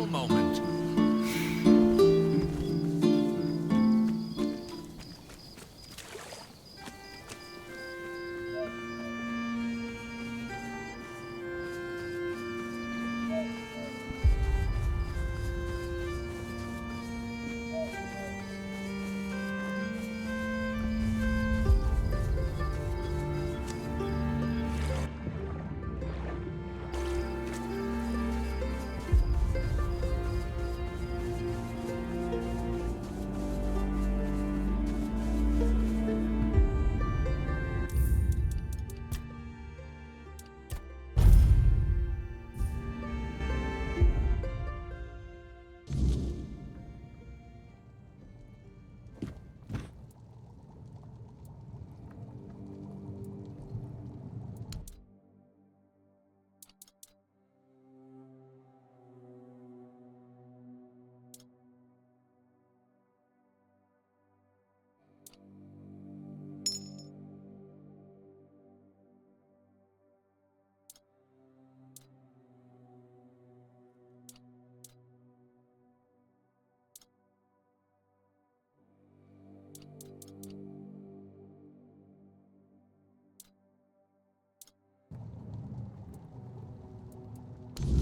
single moment.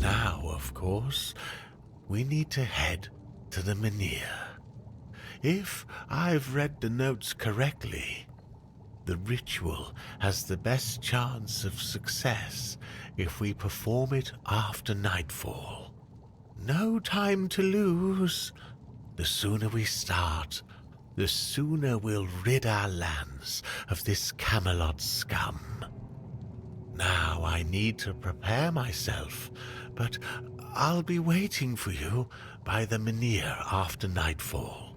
Now, of course, we need to head to the Menhir. If I've read the notes correctly, the ritual has the best chance of success if we perform it after nightfall. No time to lose. The sooner we start, the sooner we'll rid our lands of this Camelot scum. Now I need to prepare myself, but I'll be waiting for you by the Menhir after nightfall.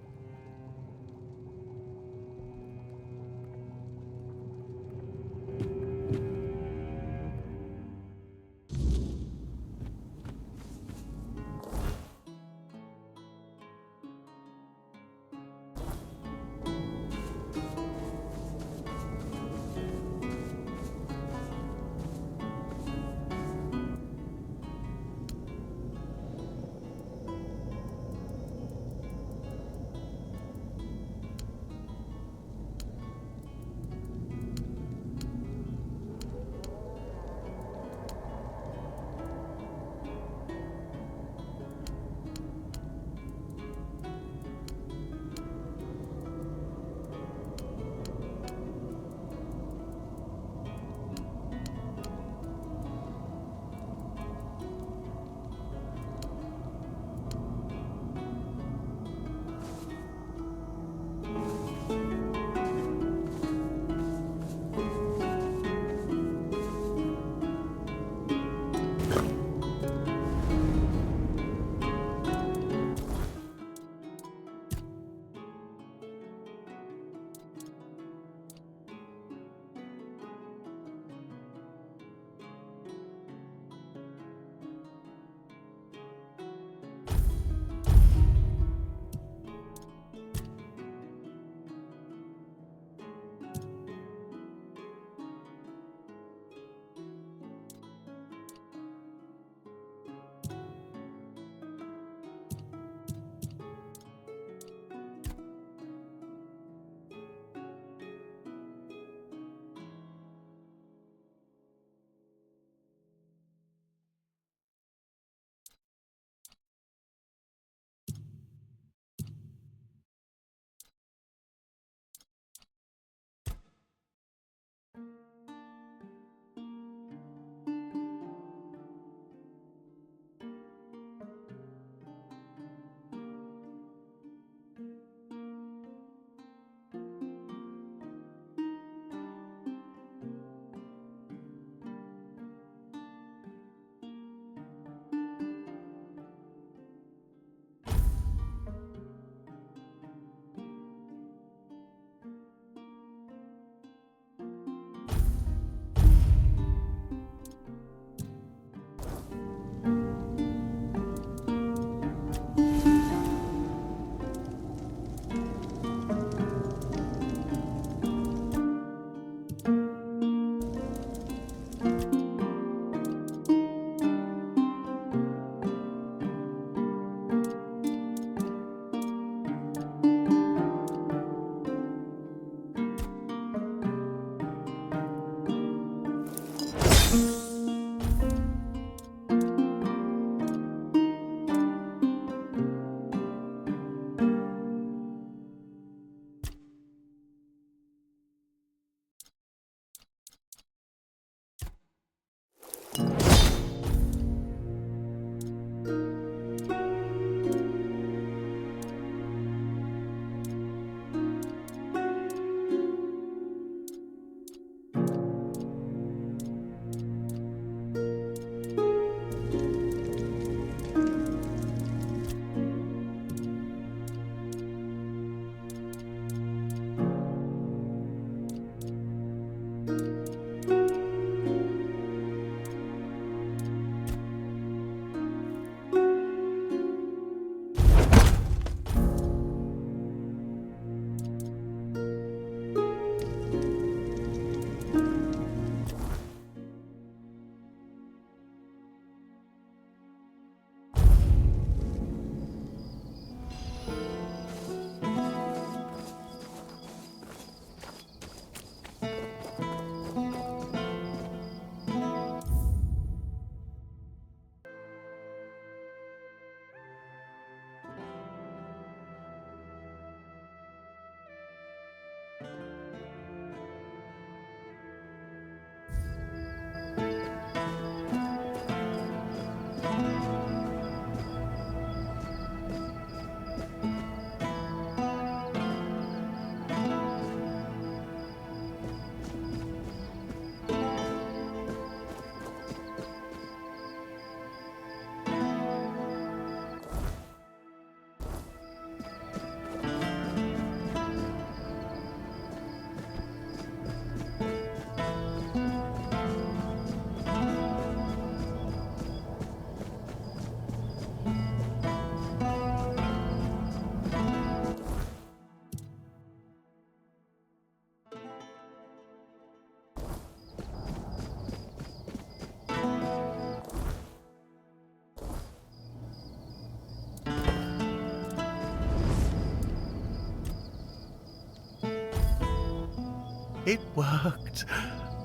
It worked.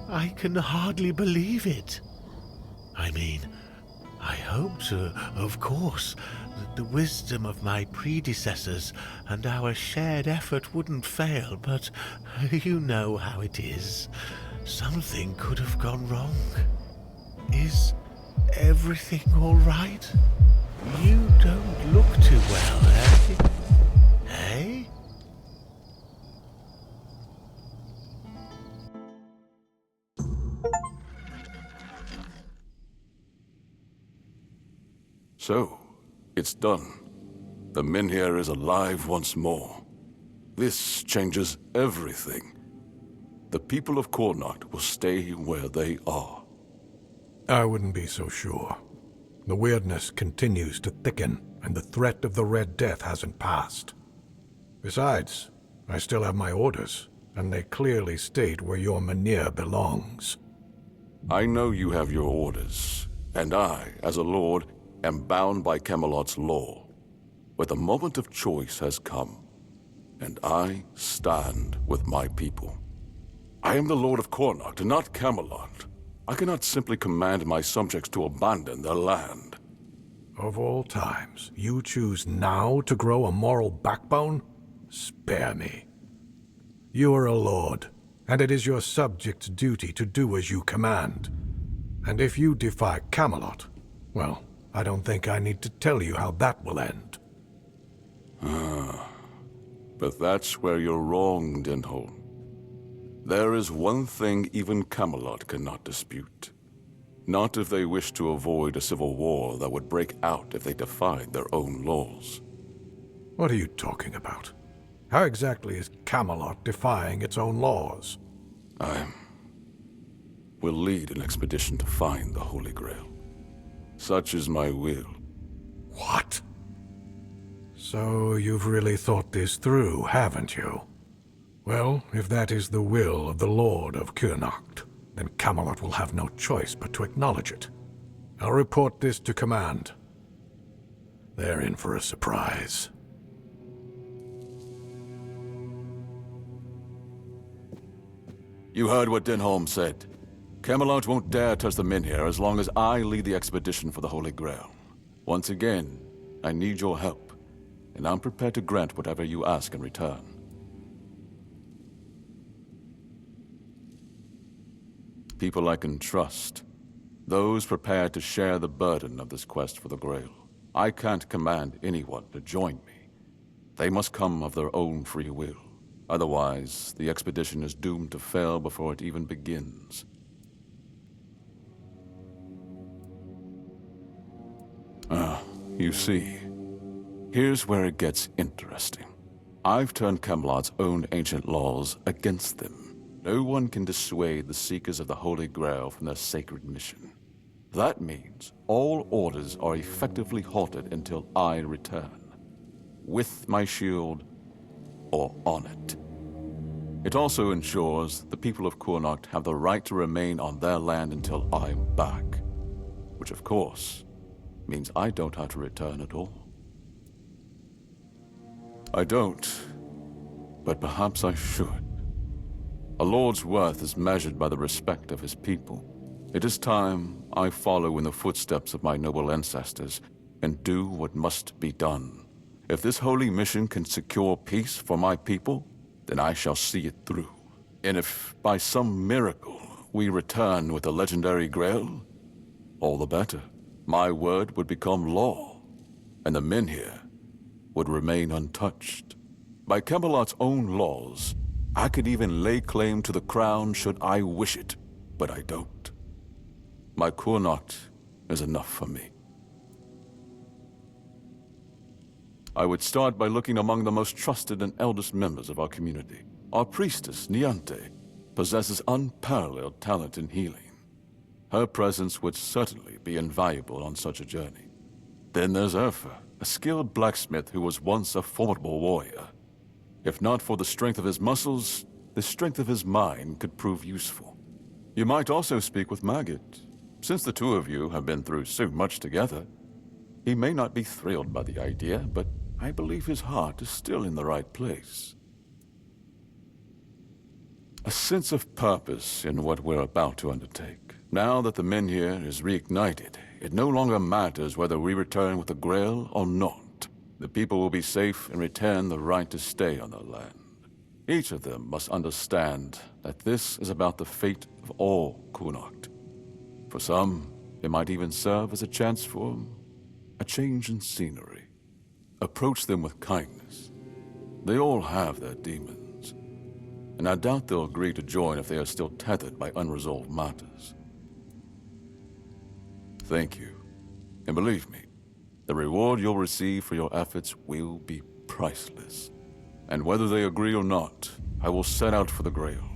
I can hardly believe it. I mean, I hoped, of course, that the wisdom of my predecessors and our shared effort wouldn't fail, but you know how it is. Something could have gone wrong. Is everything all right? You don't look too well, eh? Eh? So, it's done. The Menhir is alive once more. This changes everything. The people of Connacht will stay where they are. I wouldn't be so sure. The weirdness continues to thicken, and the threat of the Red Death hasn't passed. Besides, I still have my orders, and they clearly state where your Menhir belongs. I know you have your orders, and I, as a lord, am bound by Camelot's law. But the moment of choice has come, and I stand with my people. I am the Lord of Connacht, not Camelot. I cannot simply command my subjects to abandon their land. Of all times, you choose now to grow a moral backbone? Spare me. You are a lord, and it is your subjects' duty to do as you command. And if you defy Camelot, well, I don't think I need to tell you how that will end. But that's where you're wrong, Denholm. There is one thing even Camelot cannot dispute. Not if they wish to avoid a civil war that would break out if they defied their own laws. What are you talking about? How exactly is Camelot defying its own laws? I will lead an expedition to find the Holy Grail. Such is my will. What? So you've really thought this through, haven't you? Well, if that is the will of the Lord of Connacht, then Camelot will have no choice but to acknowledge it. I'll report this to command. They're in for a surprise. You heard what Denholm said. Camelot won't dare touch the Menhir as long as I lead the expedition for the Holy Grail. Once again, I need your help, and I'm prepared to grant whatever you ask in return. People I can trust. Those prepared to share the burden of this quest for the Grail. I can't command anyone to join me. They must come of their own free will. Otherwise, the expedition is doomed to fail before it even begins. You see, here's where it gets interesting. I've turned Camelot's own ancient laws against them. No one can dissuade the Seekers of the Holy Grail from their sacred mission. That means all orders are effectively halted until I return. With my shield, or on it. It also ensures the people of Connacht have the right to remain on their land until I'm back. Which, of course, means I don't have to return at all. I don't, but perhaps I should. A lord's worth is measured by the respect of his people. It is time I follow in the footsteps of my noble ancestors and do what must be done. If this holy mission can secure peace for my people, then I shall see it through. And if by some miracle we return with the legendary Grail, all the better. My word would become law, and the Menhir would remain untouched. By Camelot's own laws, I could even lay claim to the crown should I wish it, but I don't. My Connacht is enough for me. I would start by looking among the most trusted and eldest members of our community. Our priestess, Niante, possesses unparalleled talent in healing. Her presence would certainly be invaluable on such a journey. Then there's Urfa, a skilled blacksmith who was once a formidable warrior. If not for the strength of his muscles, the strength of his mind could prove useful. You might also speak with Maggot. Since the two of you have been through so much together, he may not be thrilled by the idea, but I believe his heart is still in the right place. A sense of purpose in what we're about to undertake. Now that the Menhir is reignited, it no longer matters whether we return with the Grail or not. The people will be safe and retain the right to stay on their land. Each of them must understand that this is about the fate of all Connacht. For some, it might even serve as a chance for a change in scenery. Approach them with kindness. They all have their demons, and I doubt they'll agree to join if they are still tethered by unresolved matters. Thank you. And believe me, the reward you'll receive for your efforts will be priceless. And whether they agree or not, I will set out for the Grail.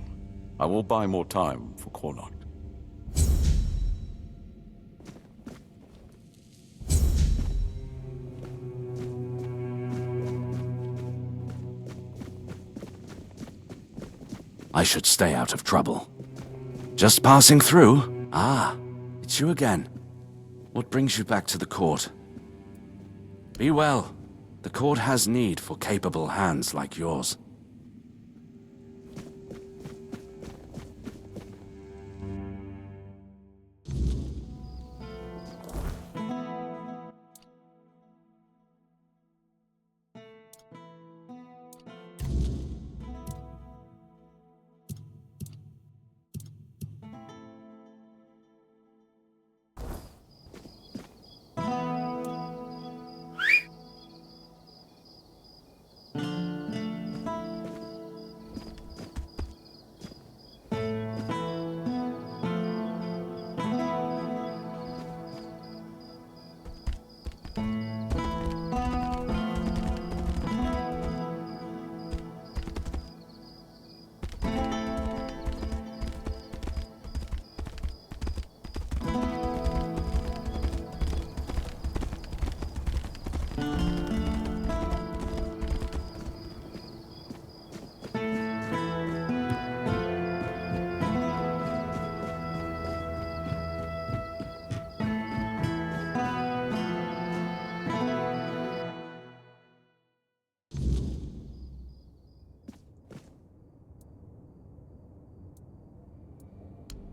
I will buy more time for Connacht. I should stay out of trouble. Just passing through? Ah, it's you again. What brings you back to the court? Be well. The court has need for capable hands like yours.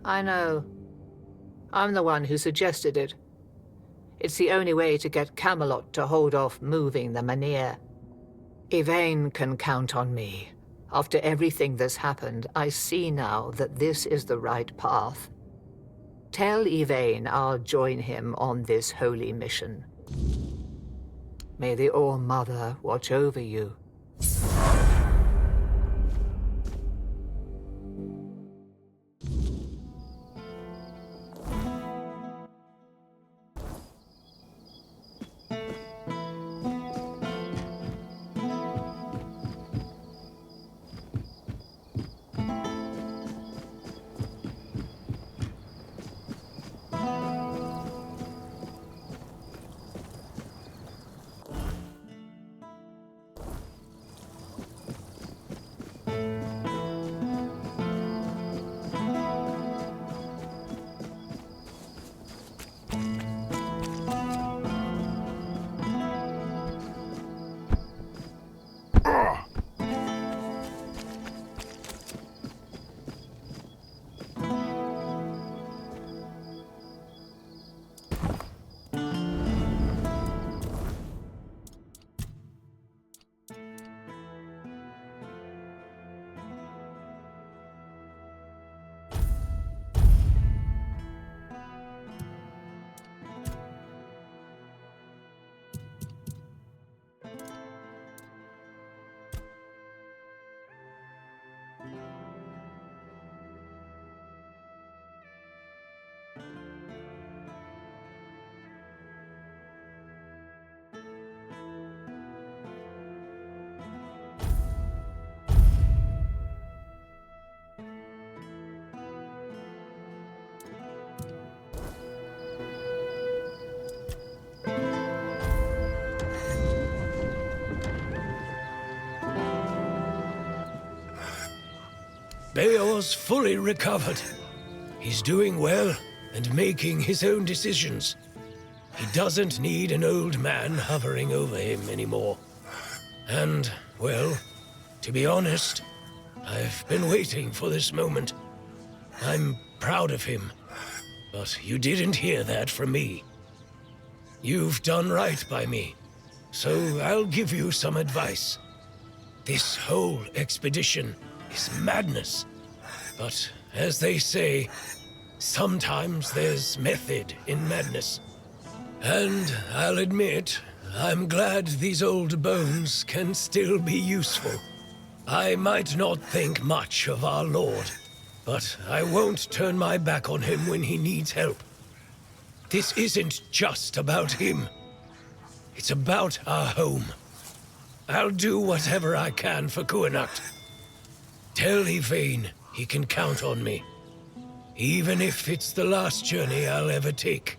I know. I'm the one who suggested it. It's the only way to get Camelot to hold off moving the Menhir. Yvain can count on me. After everything that's happened, I see now that this is the right path. Tell Yvain I'll join him on this holy mission. May the All-Mother watch over you. Beor's fully recovered. He's doing well and making his own decisions. He doesn't need an old man hovering over him anymore. And, well, to be honest, I've been waiting for this moment. I'm proud of him, but you didn't hear that from me. You've done right by me, so I'll give you some advice. This whole expedition is madness, but as they say, sometimes there's method in madness. And I'll admit, I'm glad these old bones can still be useful. I might not think much of our Lord, but I won't turn my back on him when he needs help. This isn't just about him. It's about our home. I'll do whatever I can for Kuanacht. Tell Yvain he can count on me, even if it's the last journey I'll ever take.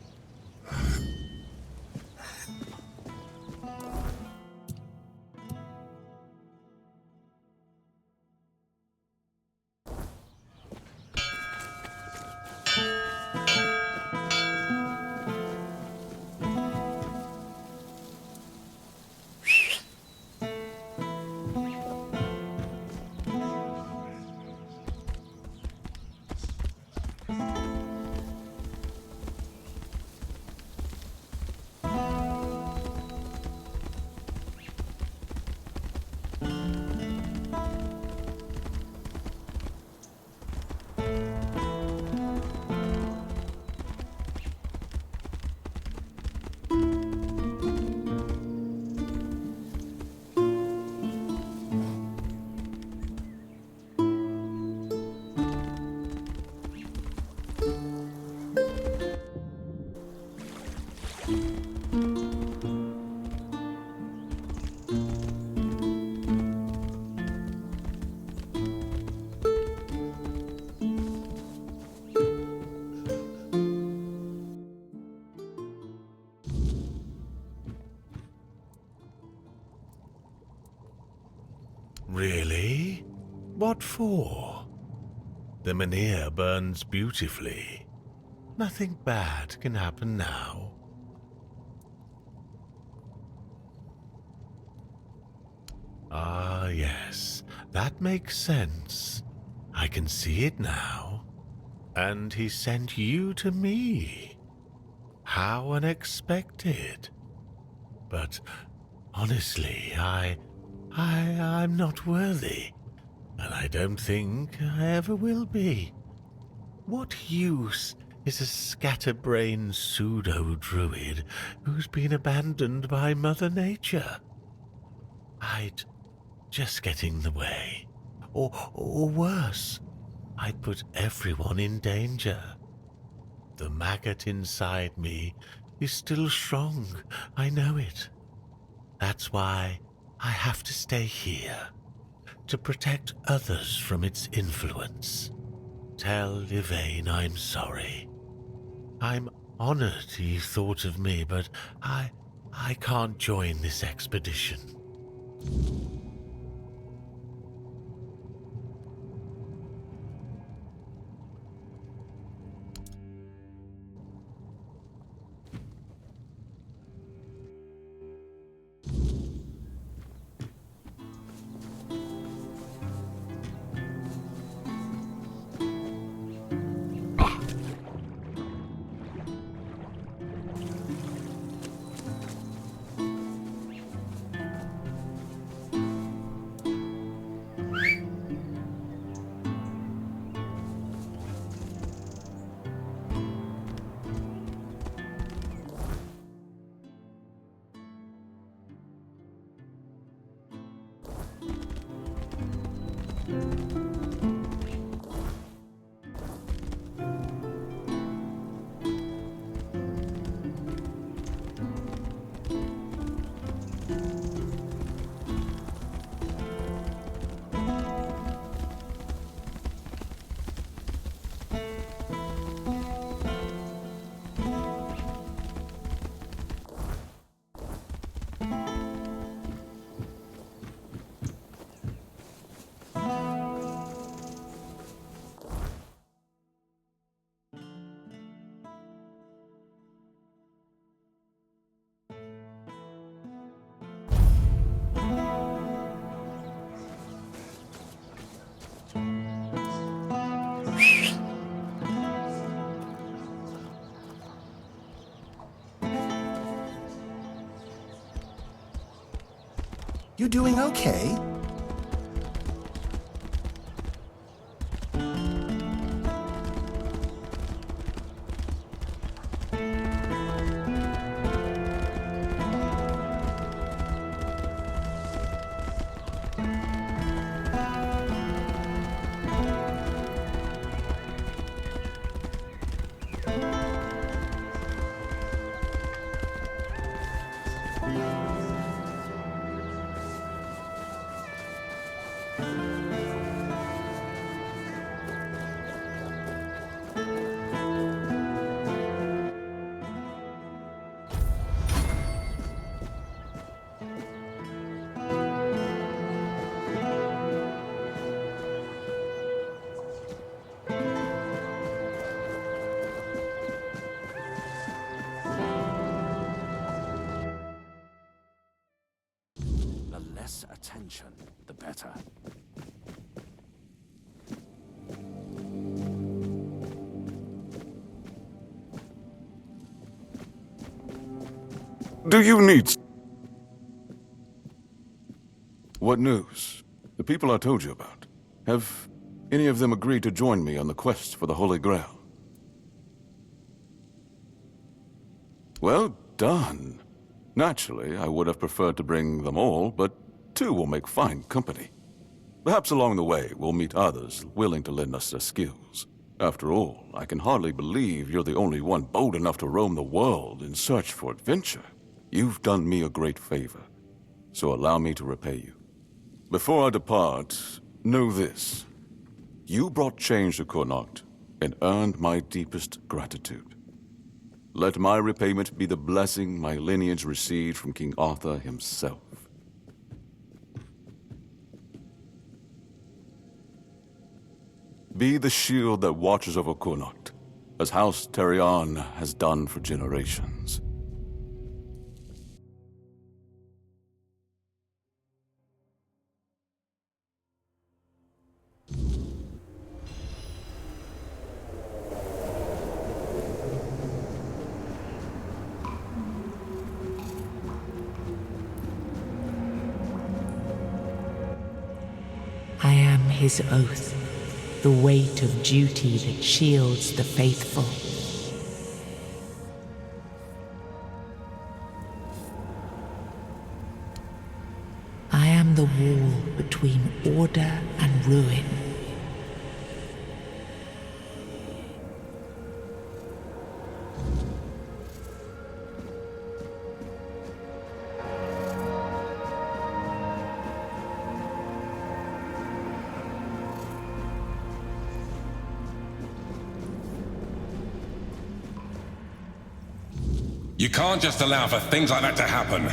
Really? What for? The Menhir burns beautifully. Nothing bad can happen now. Ah, yes, that makes sense. I can see it now. And he sent you to me. How unexpected. But honestly, I'm not worthy, and I don't think I ever will be. What use is a scatterbrained pseudo-druid who's been abandoned by Mother Nature? I'd just get in the way. Or worse, I'd put everyone in danger. The maggot inside me is still strong, I know it. That's why I have to stay here, to protect others from its influence. Tell Yvain I'm sorry. I'm honored he thought of me, but I can't join this expedition. You doing okay? The less attention, the better. Do you need... What news? The people I told you about. Have any of them agreed to join me on the quest for the Holy Grail? Well done. Naturally, I would have preferred to bring them all, but 2 will make fine company. Perhaps along the way, we'll meet others willing to lend us their skills. After all, I can hardly believe you're the only one bold enough to roam the world in search for adventure. You've done me a great favor, so allow me to repay you. Before I depart, know this. You brought change to Connacht and earned my deepest gratitude. Let my repayment be the blessing my lineage received from King Arthur himself. Be the shield that watches over Connacht, as House Terion has done for generations. I am his oath, the weight of duty that shields the faithful. I am the wall between order and ruin. You can't just allow for things like that to happen.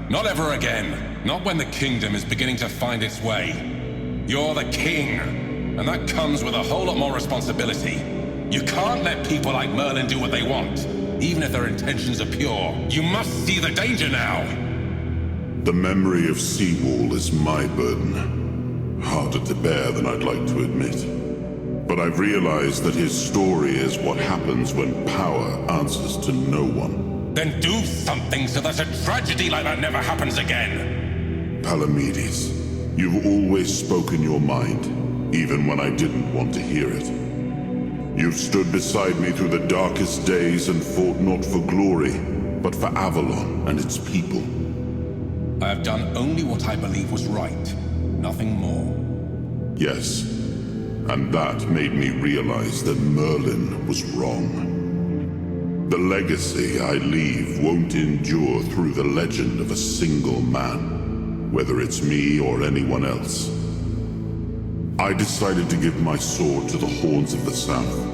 Not ever again. Not when the kingdom is beginning to find its way. You're the king, and that comes with a whole lot more responsibility. You can't let people like Merlin do what they want, even if their intentions are pure. You must see the danger now! The memory of Seawall is my burden. Harder to bear than I'd like to admit. But I've realized that his story is what happens when power answers to no one. Then do something so that a tragedy like that never happens again! Palamedes, you've always spoken your mind, even when I didn't want to hear it. You've stood beside me through the darkest days and fought not for glory, but for Avalon and its people. I have done only what I believe was right, nothing more. Yes, and that made me realize that Merlin was wrong. The legacy I leave won't endure through the legend of a single man, whether it's me or anyone else. I decided to give my sword to the Horns of the South,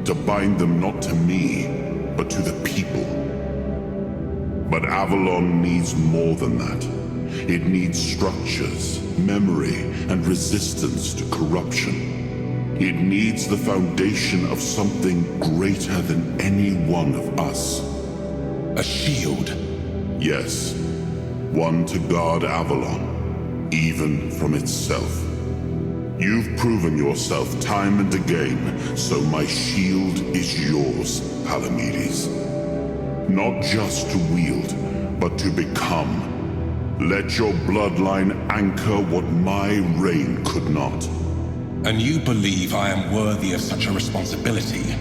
to bind them not to me, but to the people. But Avalon needs more than that. It needs structures, memory, and resistance to corruption. It needs the foundation of something greater than any one of us. A shield? Yes. One to guard Avalon, even from itself. You've proven yourself time and again, so my shield is yours, Palamedes. Not just to wield, but to become. Let your bloodline anchor what my reign could not. And you believe I am worthy of such a responsibility?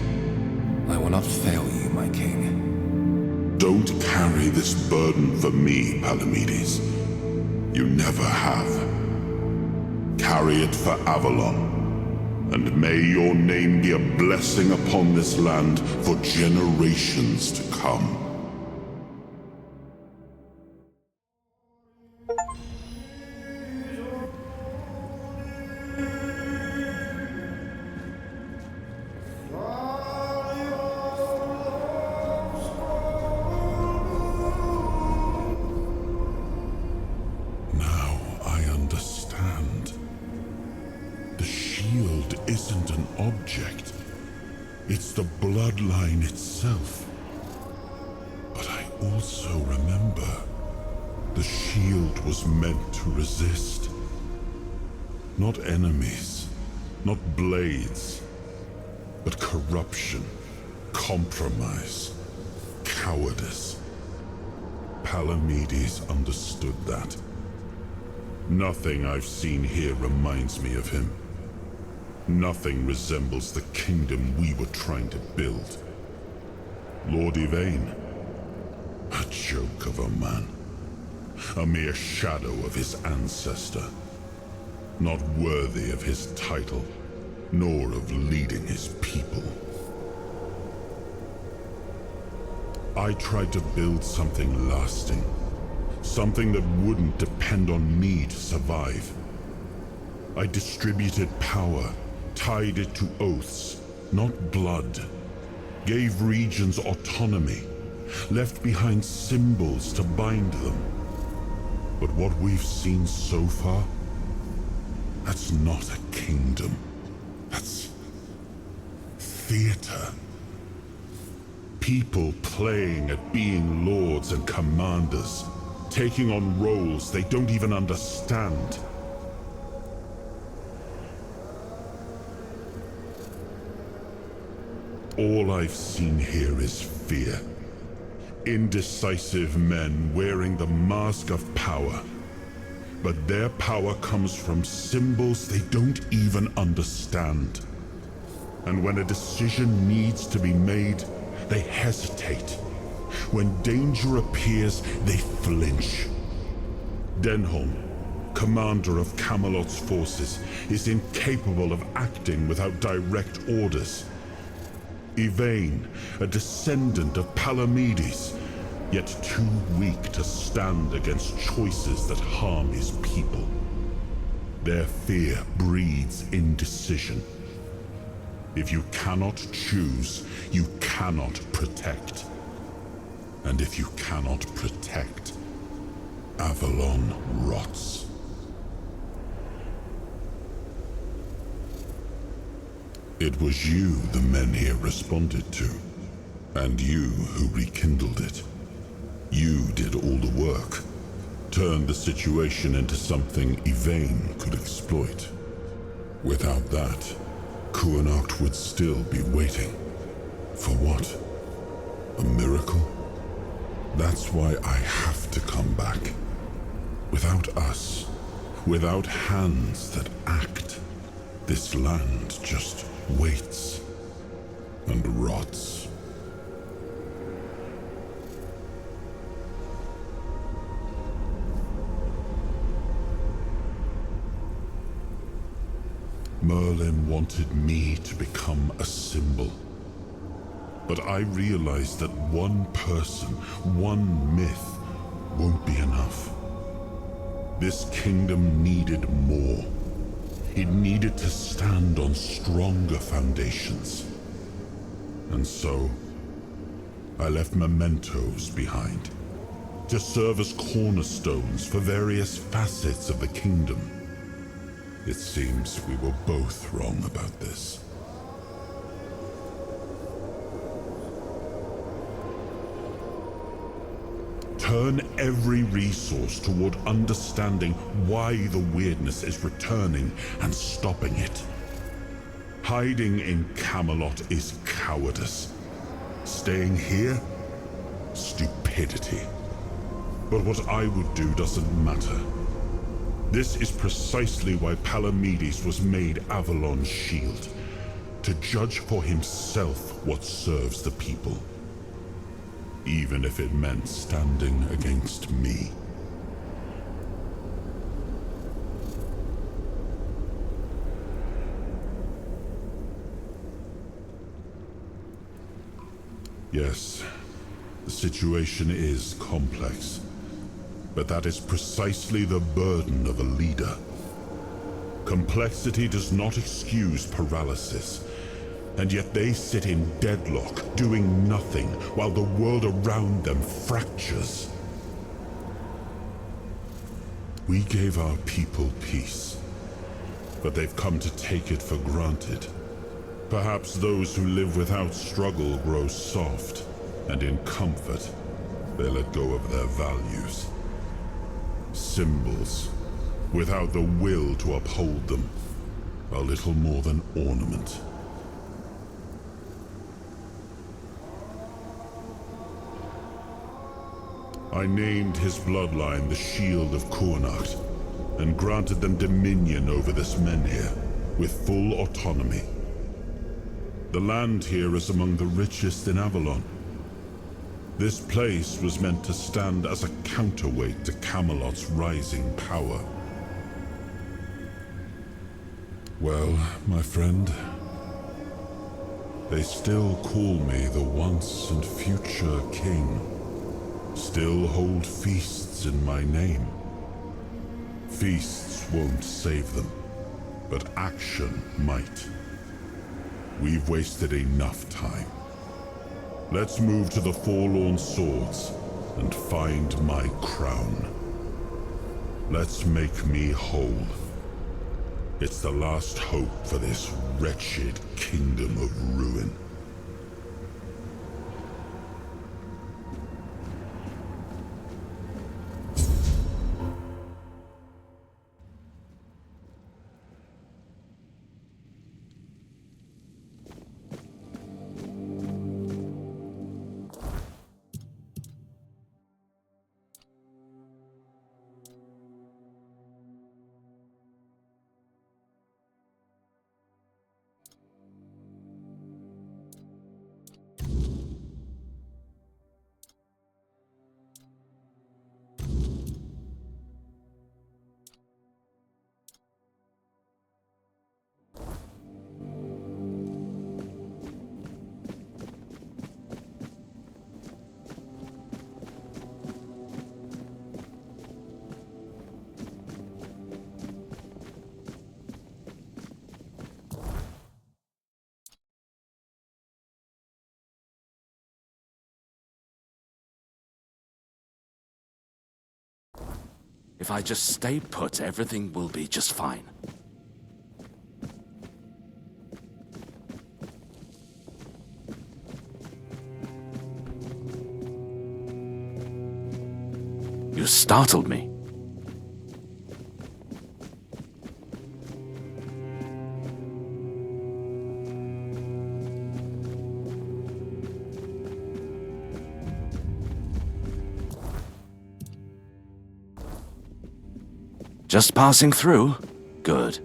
I will not fail you, my king. Don't carry this burden for me, Palamedes. You never have. Carry it for Avalon, and may your name be a blessing upon this land for generations to come. Now I understand. The shield isn't an object. It's the bloodline itself. But I also remember the shield was meant to resist. Not enemies, not blades, but corruption, compromise, cowardice. Palamedes understood that. Nothing I've seen here reminds me of him. Nothing resembles the kingdom we were trying to build. Lord Yvain, a joke of a man. A mere shadow of his ancestor. Not worthy of his title, nor of leading his people. I tried to build something lasting. Something that wouldn't depend on me to survive. I distributed power, tied it to oaths, not blood. Gave regions autonomy, left behind symbols to bind them. But what we've seen so far, that's not a kingdom. That's theater. People playing at being lords and commanders, taking on roles they don't even understand. All I've seen here is fear. Indecisive men wearing the mask of power. But their power comes from symbols they don't even understand. And when a decision needs to be made, they hesitate. When danger appears, they flinch. Denholm, commander of Camelot's forces, is incapable of acting without direct orders. Yvain, a descendant of Palamedes, yet too weak to stand against choices that harm his people. Their fear breeds indecision. If you cannot choose, you cannot protect. And if you cannot protect, Avalon rots. It was you the men here responded to, and you who rekindled it. You did all the work, turned the situation into something Yvain could exploit. Without that, Kuanacht would still be waiting. For what? A miracle? That's why I have to come back. Without us, without hands that act, this land just waits and rots. Merlin wanted me to become a symbol. But I realized that one person, one myth, won't be enough. This kingdom needed more. It needed to stand on stronger foundations. And so, I left mementos behind, to serve as cornerstones for various facets of the kingdom. It seems we were both wrong about this. Turn every resource toward understanding why the weirdness is returning and stopping it. Hiding in Camelot is cowardice. Staying here? Stupidity. But what I would do doesn't matter. This is precisely why Palamedes was made Avalon's shield. To judge for himself what serves the people. Even if it meant standing against me. Yes, the situation is complex. But that is precisely the burden of a leader. Complexity does not excuse paralysis. And yet they sit in deadlock, doing nothing, while the world around them fractures. We gave our people peace, but they've come to take it for granted. Perhaps those who live without struggle grow soft, and in comfort, they let go of their values. Symbols, without the will to uphold them, are little more than ornament. I named his bloodline the Shield of Kurnacht, and granted them dominion over this menhir, with full autonomy. The land here is among the richest in Avalon. This place was meant to stand as a counterweight to Camelot's rising power. Well, my friend, they still call me the once and future king. Still hold feasts in my name. Feasts won't save them, but action might. We've wasted enough time. Let's move to the Forlorn Swords and find my crown. Let's make me whole. It's the last hope for this wretched kingdom of ruin. If I just stay put, everything will be just fine. You startled me. Just passing through? Good.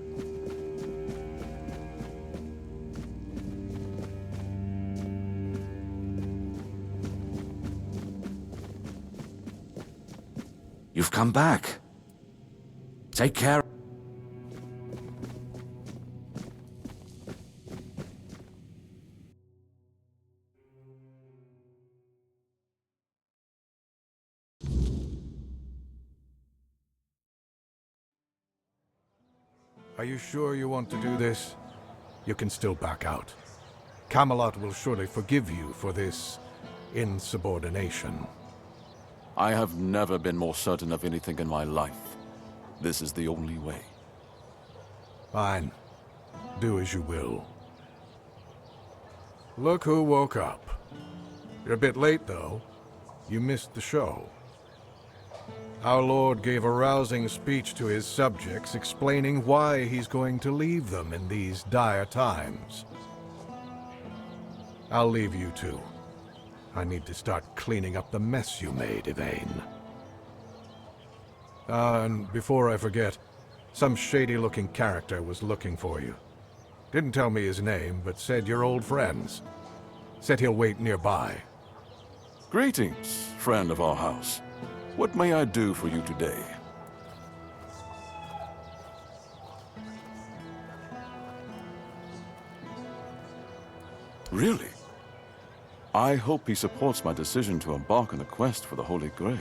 You've come back. Take care. Are you sure you want to do this? You can still back out. Camelot will surely forgive you for this insubordination. I have never been more certain of anything in my life. This is the only way. Fine. Do as you will. Look who woke up. You're a bit late, though. You missed the show. Our Lord gave a rousing speech to his subjects explaining why he's going to leave them in these dire times. I'll leave you two. I need to start cleaning up the mess you made, Yvain. And before I forget, some shady-looking character was looking for you. Didn't tell me his name, but said you're old friends. Said he'll wait nearby. Greetings, friend of our house. What may I do for you today? Really? I hope he supports my decision to embark on a quest for the Holy Grail.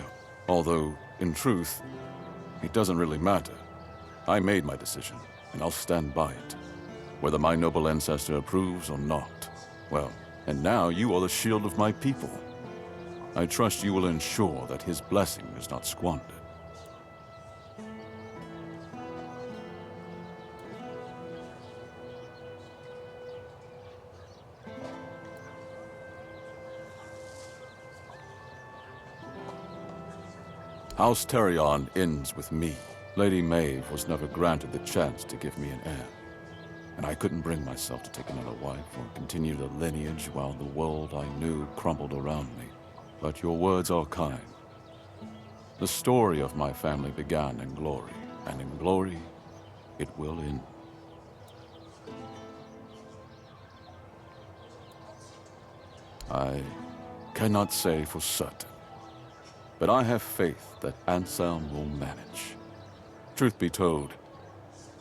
Although, in truth, it doesn't really matter. I made my decision, and I'll stand by it. Whether my noble ancestor approves or not. Well, and now you are the shield of my people. I trust you will ensure that his blessing is not squandered. House Terion ends with me. Lady Maeve was never granted the chance to give me an heir. And I couldn't bring myself to take another wife or continue the lineage while the world I knew crumbled around me. But your words are kind. The story of my family began in glory, and in glory it will end. I cannot say for certain, but I have faith that Anselm will manage. Truth be told,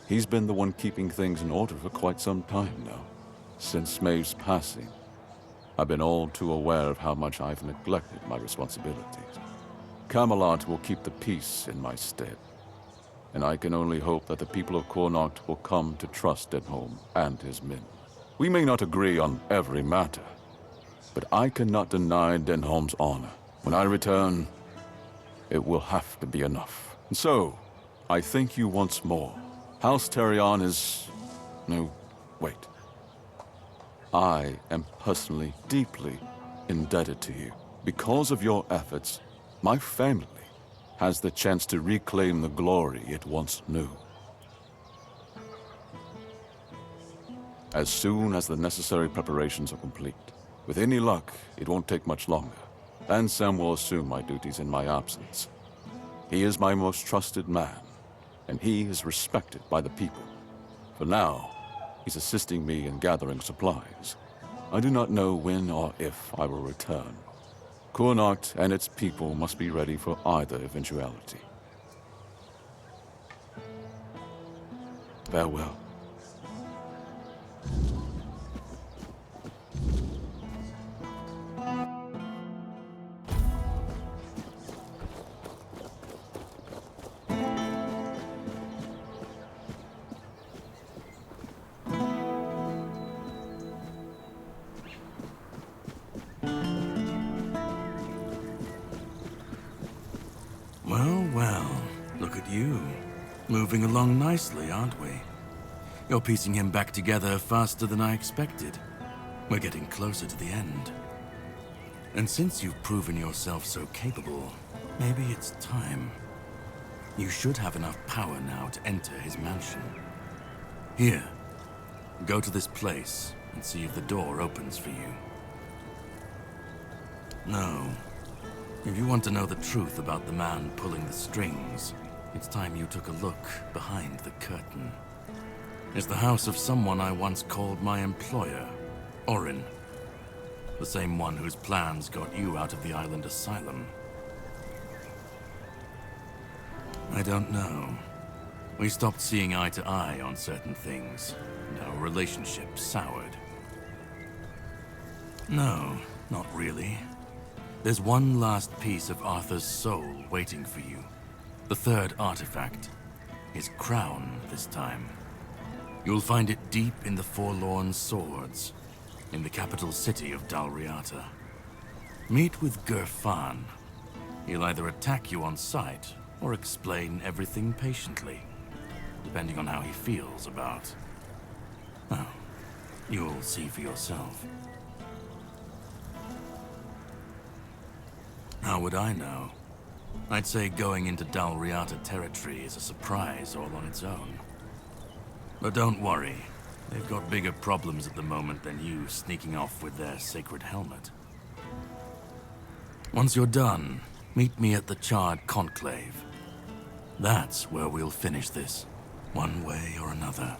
he's been the one keeping things in order for quite some time now. Since Maeve's passing, I've been all too aware of how much I've neglected my responsibilities. Camelot will keep the peace in my stead, and I can only hope that the people of Connacht will come to trust Denholm and his men. We may not agree on every matter, but I cannot deny Denholm's honor. When I return, it will have to be enough. And so, I thank you once more. House Terion is... no, wait. I am personally deeply indebted to you. Because of your efforts, my family has the chance to reclaim the glory it once knew. As soon as the necessary preparations are complete, with any luck, it won't take much longer. Ansem will assume my duties in my absence. He is my most trusted man, and he is respected by the people. For now, he's assisting me in gathering supplies. I do not know when or if I will return. Connacht and its people must be ready for either eventuality. Farewell. Well, look at you. Moving along nicely, aren't we? You're piecing him back together faster than I expected. We're getting closer to the end. And since you've proven yourself so capable, maybe it's time. You should have enough power now to enter his mansion. Here, go to this place and see if the door opens for you. No. If you want to know the truth about the man pulling the strings, it's time you took a look behind the curtain. It's the house of someone I once called my employer, Orin. The same one whose plans got you out of the island asylum. I don't know. We stopped seeing eye to eye on certain things, and our relationship soured. No, not really. There's one last piece of Arthur's soul waiting for you. The third artifact. His crown, this time. You'll find it deep in the Forlorn Swords, in the capital city of Dalriata. Meet with Gerfan. He'll either attack you on sight, or explain everything patiently, depending on how he feels about... well, you'll see for yourself. How would I know? I'd say going into Dalriata territory is a surprise all on its own. But don't worry. They've got bigger problems at the moment than you sneaking off with their sacred helmet. Once you're done, meet me at the Charred Conclave. That's where we'll finish this, one way or another.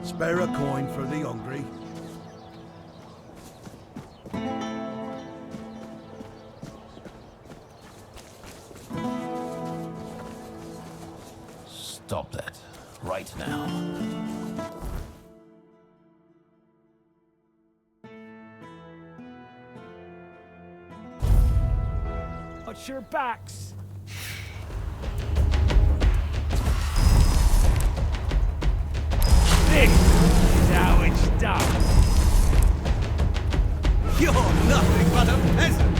Spare a coin for the hungry. Stop that. Right now. Watch your backs! This is how it's done. You're nothing but a peasant!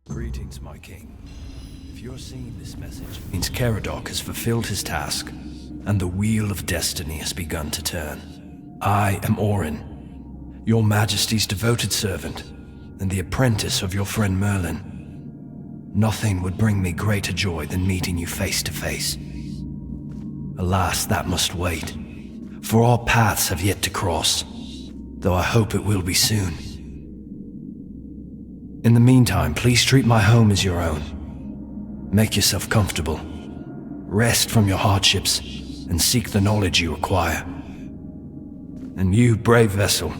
Greetings, my king. If you're seeing this message, it means Caradoc has fulfilled his task, and the wheel of destiny has begun to turn. I am Orin, your majesty's devoted servant, and the apprentice of your friend Merlin. Nothing would bring me greater joy than meeting you face to face. Alas, that must wait, for our paths have yet to cross, though I hope it will be soon. In the meantime, please treat my home as your own. Make yourself comfortable. Rest from your hardships, and seek the knowledge you require. And you, brave vessel,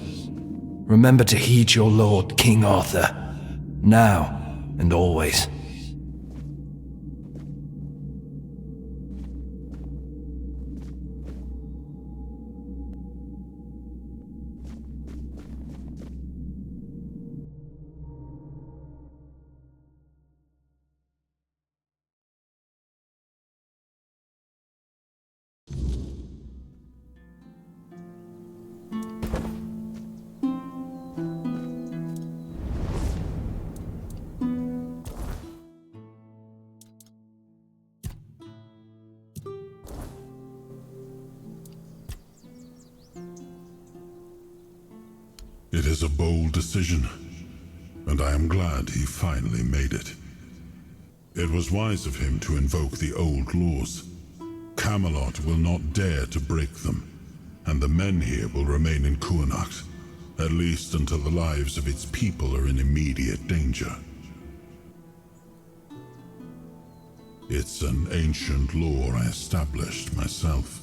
remember to heed your lord, King Arthur, now and always. It is a bold decision, and I am glad he finally made it. It was wise of him to invoke the old laws. Camelot will not dare to break them, and the men here will remain in Kuanacht, at least until the lives of its people are in immediate danger. It's an ancient law I established myself.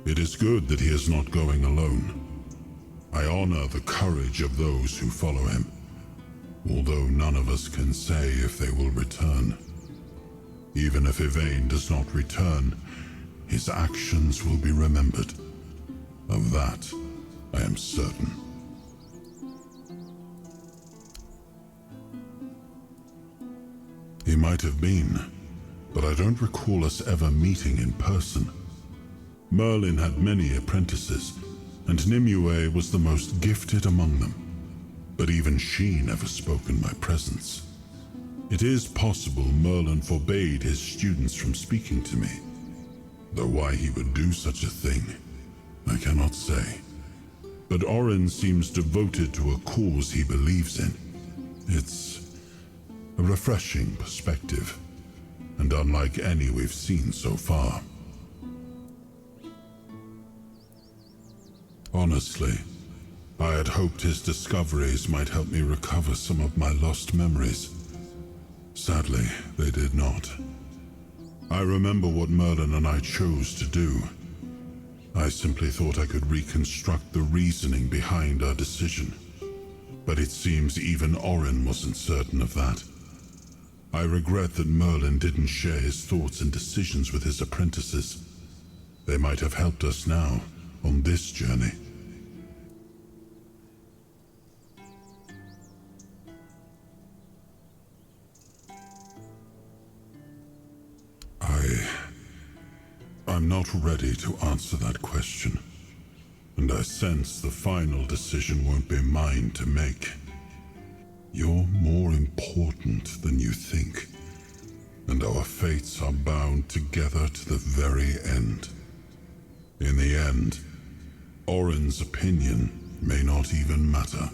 It is good that he is not going alone. I honor the courage of those who follow him, although none of us can say if they will return. Even if Yvain does not return, his actions will be remembered. Of that, I am certain. He might have been, but I don't recall us ever meeting in person. Merlin had many apprentices, and Nimue was the most gifted among them. But even she never spoke in my presence. It is possible Merlin forbade his students from speaking to me, though why he would do such a thing, I cannot say. But Orin seems devoted to a cause he believes in. It's a refreshing perspective, and unlike any we've seen so far. Honestly, I had hoped his discoveries might help me recover some of my lost memories. Sadly, they did not. I remember what Merlin and I chose to do. I simply thought I could reconstruct the reasoning behind our decision. But it seems even Orin wasn't certain of that. I regret that Merlin didn't share his thoughts and decisions with his apprentices. They might have helped us now, on this journey. I'm not ready to answer that question, and I sense the final decision won't be mine to make. You're more important than you think, and our fates are bound together to the very end. In the end, Orin's opinion may not even matter.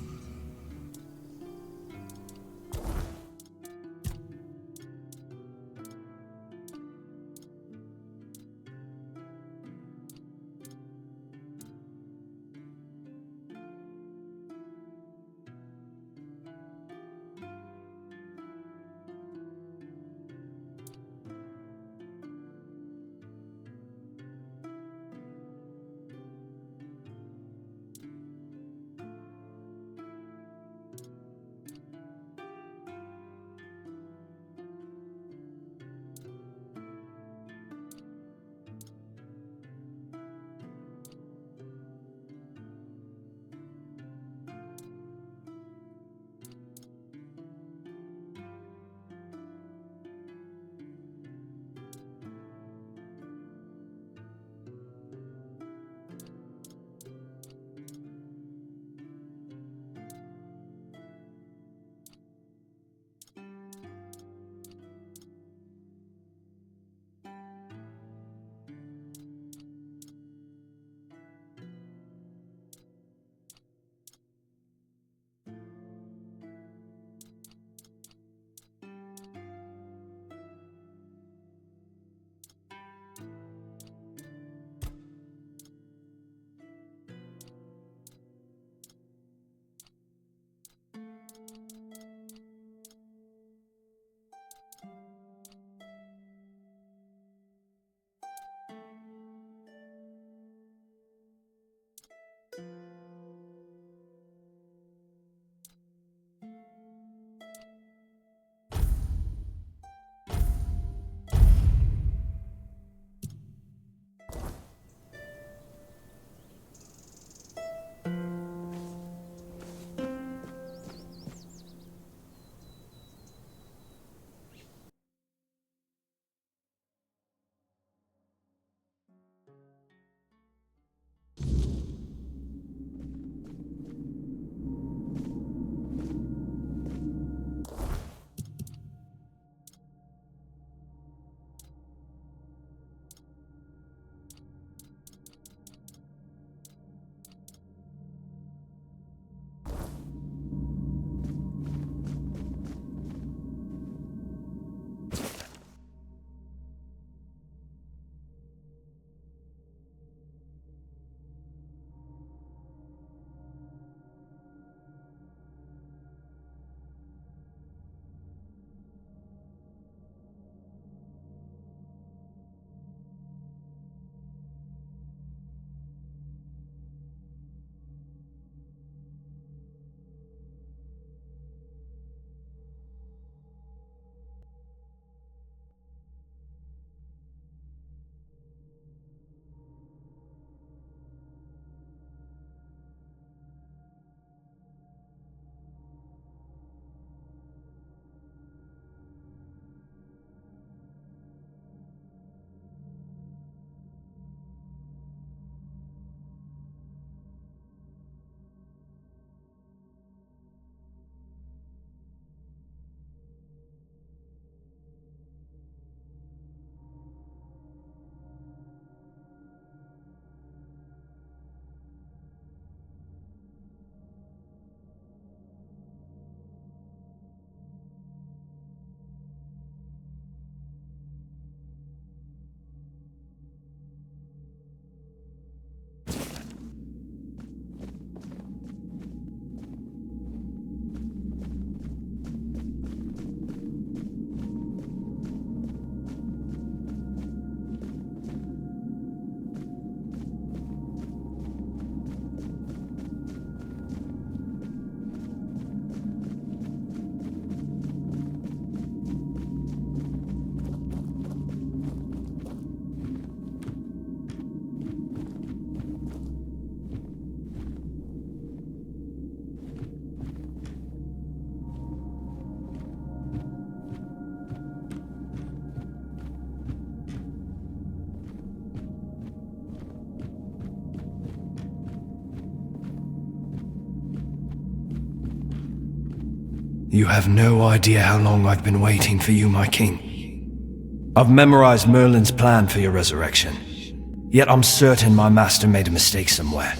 You have no idea how long I've been waiting for you, my king. I've memorized Merlin's plan for your resurrection. Yet I'm certain my master made a mistake somewhere.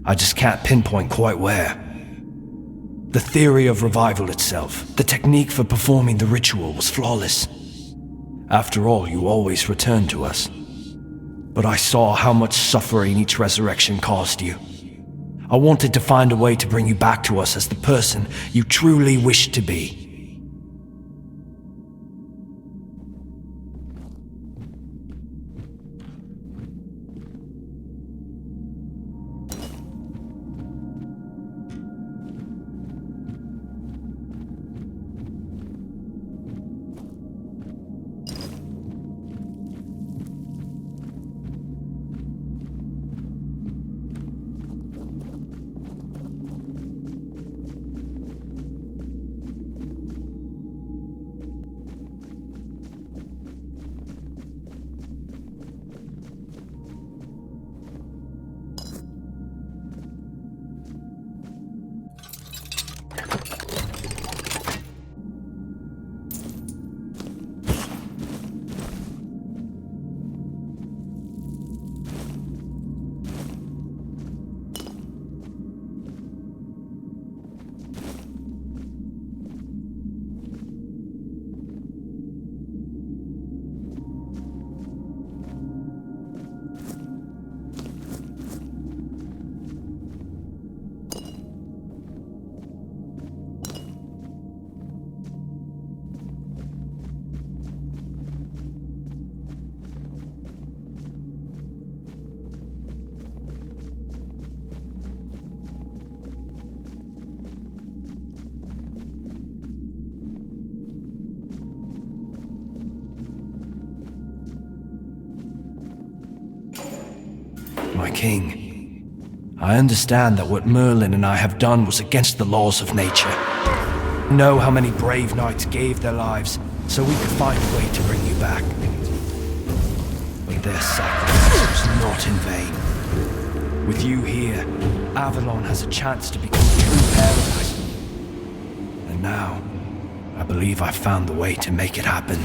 I just can't pinpoint quite where. The theory of revival itself, the technique for performing the ritual was flawless. After all, you always return to us. But I saw how much suffering each resurrection caused you. I wanted to find a way to bring you back to us as the person you truly wished to be. My king, I understand that what Merlin and I have done was against the laws of nature. I know how many brave knights gave their lives so we could find a way to bring you back. But their sacrifice was not in vain. With you here, Avalon has a chance to become a true paradise. And now, I believe I've found the way to make it happen.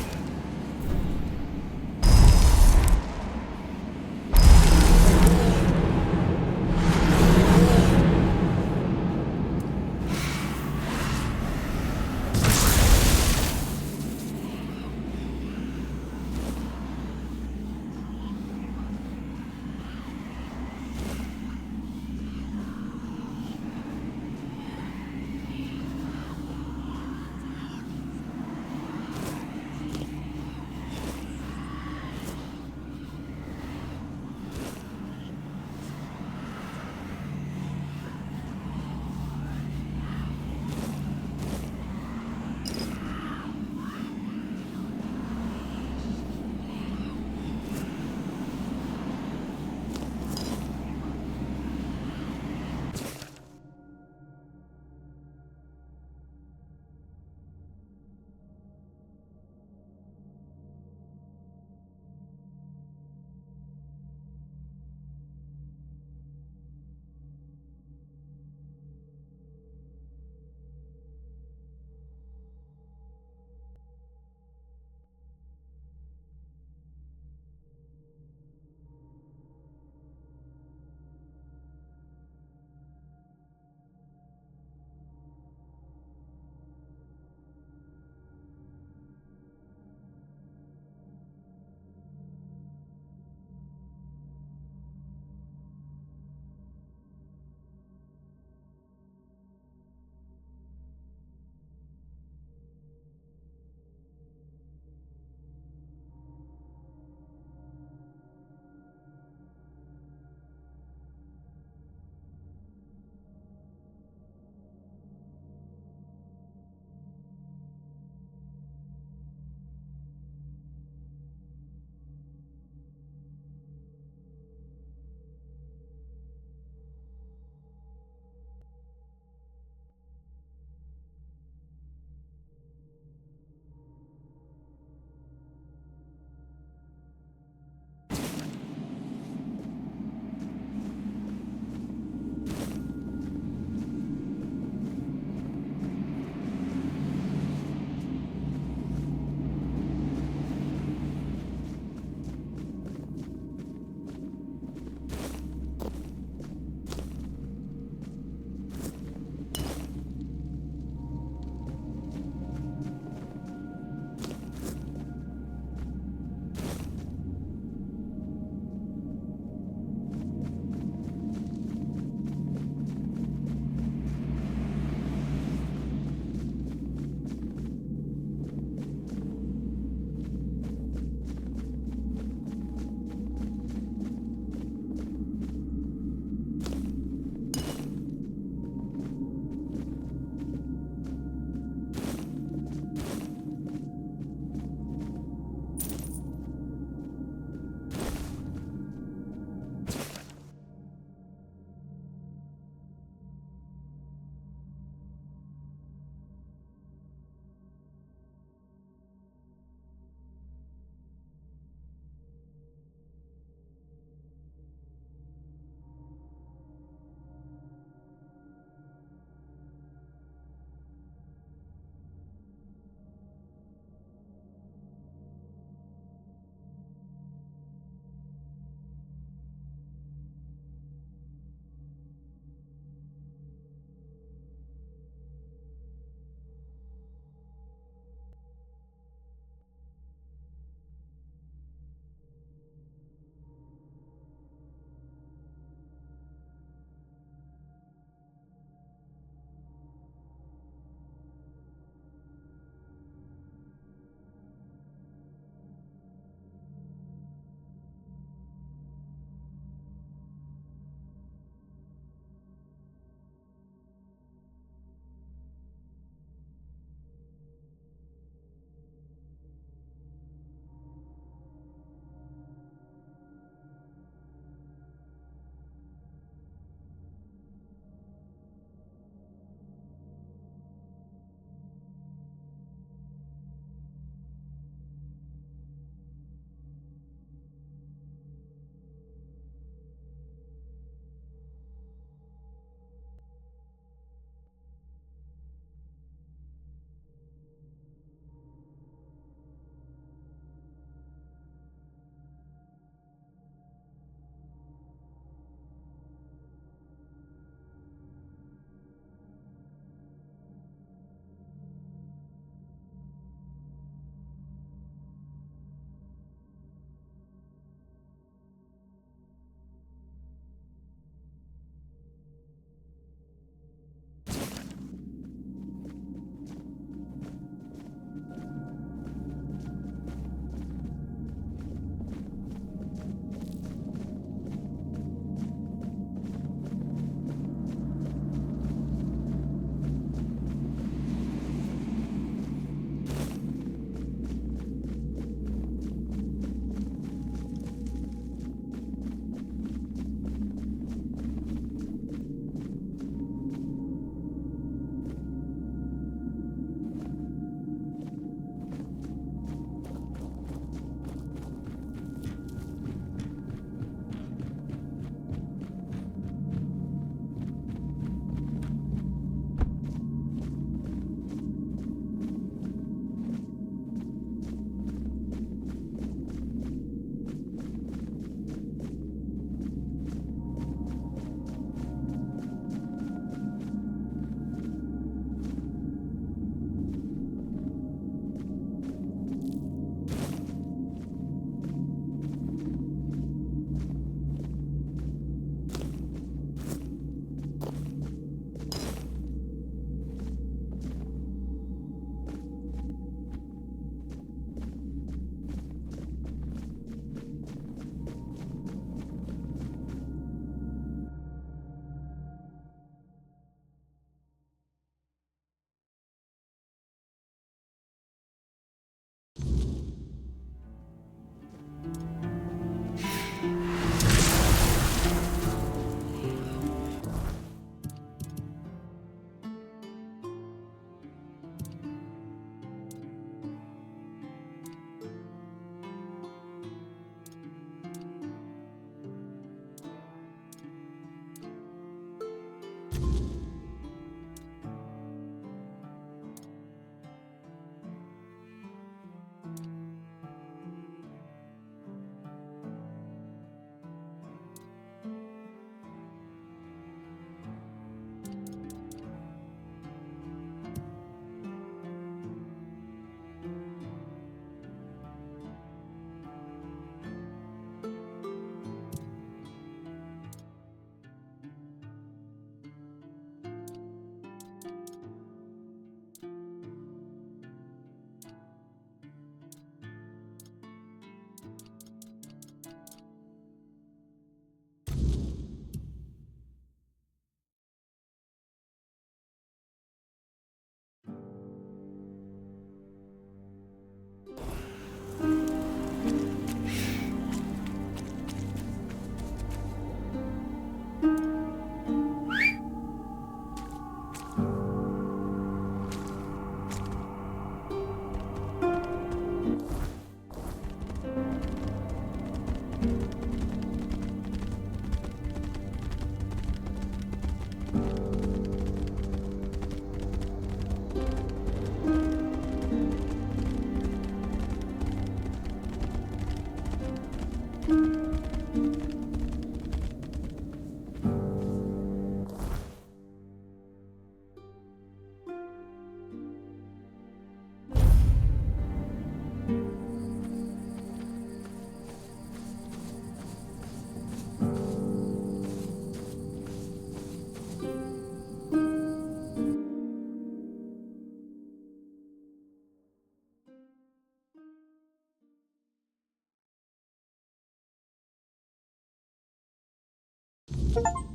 you.